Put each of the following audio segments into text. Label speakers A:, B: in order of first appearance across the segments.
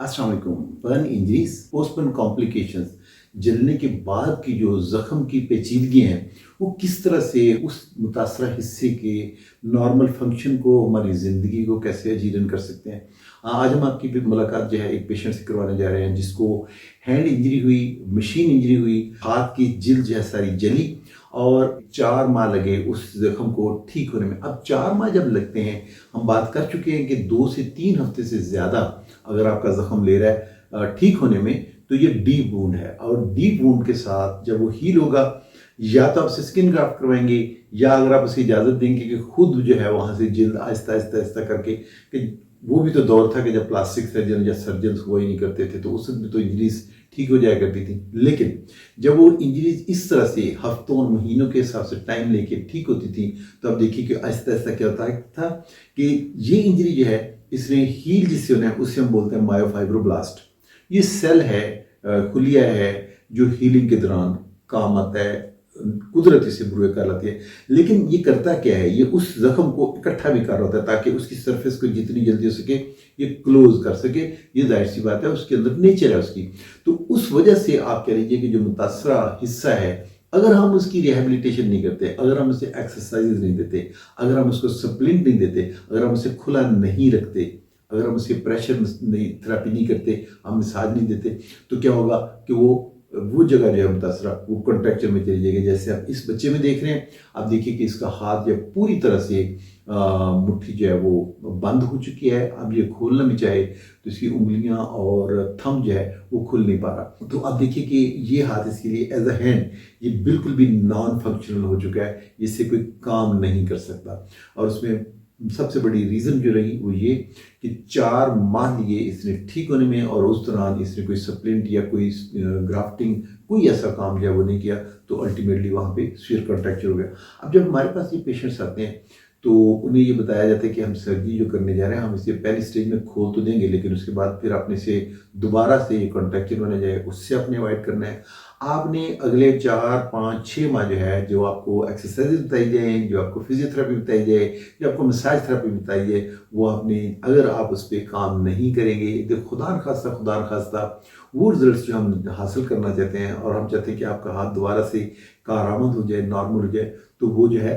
A: अस्सलाम वालेकुम। Burn injuries, पोस्टबर्न complications, जलने के बाद की जो जख्म की पेचीदगी हैं वो किस तरह से उस मुतासरा हिस्से के नॉर्मल फंक्शन को, हमारी ज़िंदगी को कैसे अजीरन कर सकते हैं। आज हम आपकी भी मुलाकात जो है एक पेशेंट से करवाने जा रहे हैं जिसको हैंड इंजरी हुई, मशीन इंजरी हुई, हाथ की जिल्द जो है सारी जली और 4 माह लगे उस जख्म को ठीक होने में। अब 4 माह जब लगते हैं, हम बात कर चुके हैं कि 2 से 3 हफ्ते से ज़्यादा अगर आपका जख्म ले रहा है ठीक होने में, तो ये डीप वुंड है। और डीप वुंड के साथ जब वो हील होगा, या तो आप स्किन ग्राफ्ट करवाएंगे या अगर आप उसे इजाज़त देंगे कि खुद जो है वहाँ से जिल्द आहिस्ता आहिस्ता आहिस्ता करके, कि वो भी तो दौर था कि जब प्लास्टिक सर्जन या सर्जन हुआ ही नहीं करते थे, तो उस वक्त तो इंजरीज ठीक हो जाया करती थी। लेकिन जब वो इंजरीज इस तरह से हफ्तों और महीनों के हिसाब से टाइम लेके ठीक होती थी, तो अब देखिए कि आहिस्ता आहिस्ता क्या होता था कि ये इंजरी जो है इसने हील जिससे होना है उसे हम बोलते हैं मायोफाइब्रोब्लास्ट। ये सेल है, खुलिया है, जो हीलिंग के दौरान काम आता है, कुदरती से बुरे कर लाती है। लेकिन ये करता क्या है, ये उस जख्म को इकट्ठा भी कर रहा होता है ताकि उसकी सरफेस को जितनी जल्दी हो सके ये क्लोज कर सके। ये जाहिर सी बात है, उसके अंदर नेचर है उसकी। तो उस वजह से आप कह लीजिए कि जो मुतासरा हिस्सा है, अगर हम उसकी रिहेबिलिटेशन नहीं करते, अगर हम उसे एक्सरसाइज नहीं देते, अगर हम उसको सप्लिंट नहीं देते, अगर हम उसे खुला नहीं रखते, अगर हम उसके प्रेशर नहीं, थेरेपी नहीं करते, हम मसाज नहीं देते, तो क्या होगा कि वो जगह जो है मुतासरा वो कॉन्ट्रैक्चर में चली जाएगी। जैसे आप इस बच्चे में देख रहे हैं, आप देखिए कि इसका हाथ जो पूरी तरह से मुट्ठी जो है वो बंद हो चुकी है। अब ये खोलना भी चाहे तो इसकी उंगलियां और थंब जो है वो खुल नहीं पा रहा। तो आप देखिए कि ये हाथ इसके लिए एज अ हैंड ये बिल्कुल भी नॉन फंक्शनल हो चुका है, इससे कोई काम नहीं कर सकता। और उसमें सबसे बड़ी रीज़न जो रही वो ये कि 4 माह लिए इसने ठीक होने में, और उस दौरान इसने कोई सप्लिंट या कोई ग्राफ्टिंग, कोई ऐसा काम जो है वो नहीं किया, तो अल्टीमेटली वहाँ पे स्फीयर कॉन्ट्रैक्चर हो गया। अब जब हमारे पास ये पेशेंट्स आते हैं तो उन्हें ये बताया जाता है कि हम सर्जरी जो करने जा रहे हैं, हम इसे पहली स्टेज में खोल तो देंगे, लेकिन उसके बाद फिर अपने से दोबारा से ये कॉन्ट्रैक्चर होने जाए, उससे अपने अवॉइड करना है। आपने अगले 4, 5, 6 माह जो है, जो आपको एक्सरसाइज बताई जाए, जो आपको फिजियोथेरेपी बताई जाए, जो आपको मसाज थेरेपी बताई जाए, वो आपने, अगर आप उस पर काम नहीं करेंगे तो खुदा न खास्ता वो रिजल्ट्स जो हम हासिल करना चाहते हैं, और हम चाहते हैं कि आपका हाथ दोबारा से कारआमद हो जाए, नॉर्मल हो जाए, तो वो जो है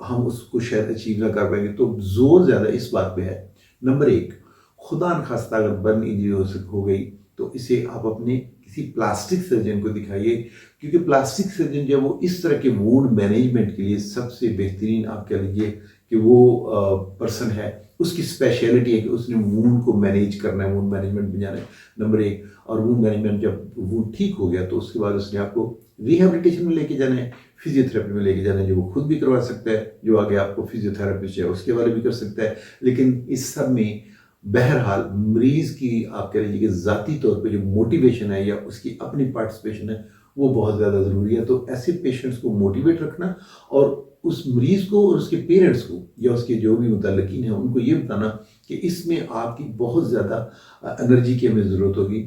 A: हम उसको शायद अचीव ना कर पाएंगे। तो जोर ज़्यादा इस बात पे है, नंबर 1, खुदा न खास्ता अगर बर्न इंजरी हो गई तो इसे आप अपने किसी प्लास्टिक सर्जन को दिखाइए, क्योंकि प्लास्टिक सर्जन जो है वो इस तरह के वुंड मैनेजमेंट के लिए सबसे बेहतरीन, आप कह लीजिए कि वो पर्सन है। उसकी स्पेशलिटी है कि उसने वुंड को मैनेज करना है, वुंड मैनेजमेंट में जाना है, नंबर 1। और वुंड मैनेजमेंट जब वुंड ठीक हो गया तो उसके बाद उसने आपको रिहेबिलिटेशन में लेके जाना है, फिजियोथेरेपी में लेके जाना है, जो वो खुद भी करवा सकता है, जो आगे आपको फिजियोथेरेपिस्ट है उसके बारे भी कर सकता है। लेकिन इस सब में बहरहाल मरीज की, आप कह लीजिए कि ज़ाती तौर पे जो मोटिवेशन है या उसकी अपनी पार्टिसिपेशन है वो बहुत ज़्यादा ज़रूरी है। तो ऐसे पेशेंट्स को मोटिवेट रखना, और उस मरीज को और उसके पेरेंट्स को या उसके जो भी मुतल्लिकीन हैं उनको ये बताना कि इसमें आपकी बहुत ज़्यादा एनर्जी की हमें ज़रूरत होगी।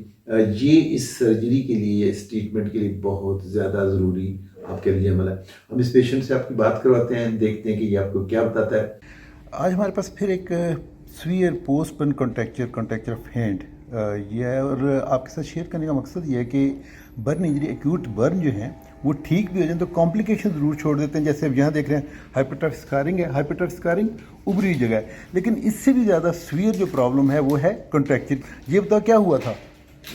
A: ये इस सर्जरी के लिए, इस ट्रीटमेंट के लिए बहुत ज़्यादा ज़रूरी, आप कह लीजिए, अमल है। हम इस पेशेंट से आपकी बात करवाते हैं, देखते हैं कि ये आपको क्या बताता है। आज हमारे पास फिर एक स्वीयर पोस्टबर्न कॉन्ट्रैक्चर ऑफ हैंड ये है, और आपके साथ शेयर करने का मकसद ये है कि बर्न इंजरी, एक्यूट बर्न जो है वो ठीक भी हो जाए तो कॉम्प्लिकेशन ज़रूर छोड़ देते हैं। जैसे अब यहाँ देख रहे हैं हाइपरट्रॉफी स्कारिंग है, हाइपरट्रॉफी स्कारिंग उभरी जगह है, लेकिन इससे भी ज़्यादा स्वीयर जो प्रॉब्लम है वो है कॉन्ट्रैक्चर। ये बताओ क्या हुआ था?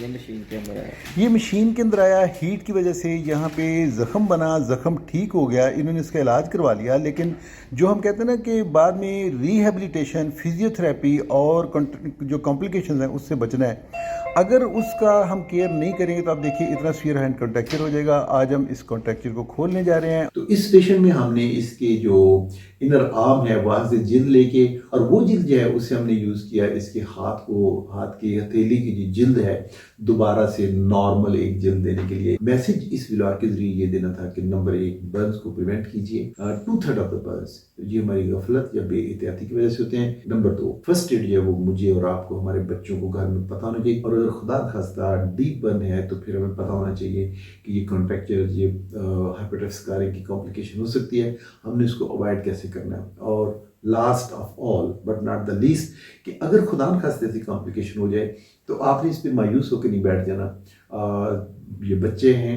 B: ये मशीन के अंदर आया।
A: ये मशीन के अंदर आया, हीट की वजह से यहाँ पे ज़ख़म बना, ज़ख़म ठीक हो गया, इन्होंने इसका इलाज करवा लिया। लेकिन जो हम कहते हैं ना कि बाद में रिहेबिलिटेशन, फिजियोथेरेपी और जो कॉम्प्लिकेशंस हैं उससे बचना है। अगर उसका हम केयर नहीं करेंगे तो आप देखिए इतना स्फीयर हैंड कॉन्ट्रैक्चर हो जाएगा। आज हम इस कॉन्ट्रैक्चर को खोलने जा रहे हैं। तो इस पेशेंट में हमने इसके जो इनर आर्म है वहाँ से जिल्द लेके, और वो जिल्द जो है उसे हमने यूज़ किया इसके हाथ को, हाथ की हथेली की जो जिल्द है दोबारा से नॉर्मल एक जिल्द देने के लिए। मैसेज इस व्लॉग के जरिए ये देना था कि नंबर 1, बर्न्स को प्रिवेंट कीजिए। 2/3 ऑफ द बर्न्स ये हमारी गफलत या बेएहतियाती की वजह से होते हैं। नंबर 2, फर्स्ट एड जो है वो मुझे और आपको, हमारे बच्चों को घर में पता होना चाहिए। और अगर खुदा खास्ता डीप बर्न है तो फिर हमें पता होना चाहिए कि ये कॉन्ट्रैक्चर, ये हाइपरट्रॉफी स्कारिंग की कॉम्प्लिकेशन हो सकती है, हमने इसको अवॉइड कैसे करना है। और last of all but not the least कि अगर खुदा न खास्ते ऐसी कॉम्प्लिकेशन हो जाए तो आपने इस पर मायूस होकर नहीं बैठ जाना। ये बच्चे हैं,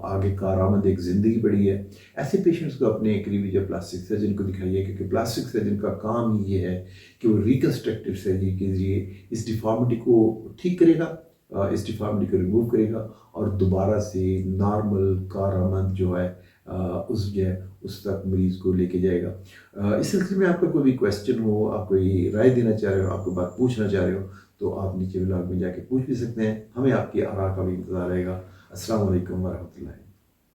A: आगे कारआमद एक ज़िंदगी पड़ी है। ऐसे पेशेंट्स को अपने करीबी जो प्लास्टिक सर्जन को दिखाइए, क्योंकि प्लास्टिक सर्जन का काम ही ये है कि वो रिकन्स्ट्रक्टिव सर्जरी के जरिए इस डिफॉर्मिटी को ठीक करेगा, इस डिफॉर्मिटी को रिमूव करेगा और दोबारा से नॉर्मल कारआमद जो है उस तक मरीज़ को लेके जाएगा। इस सिलसिले में आपका कोई भी क्वेश्चन हो, आप कोई राय देना चाह रहे हो, आप कोई बात पूछना चाह रहे हो, तो आप नीचे ब्लॉग में जाके पूछ भी सकते हैं। हमें आपकी आरा का भी इंतज़ार रहेगा। अस्सलाम वालेकुम वरहमतुल्लाह।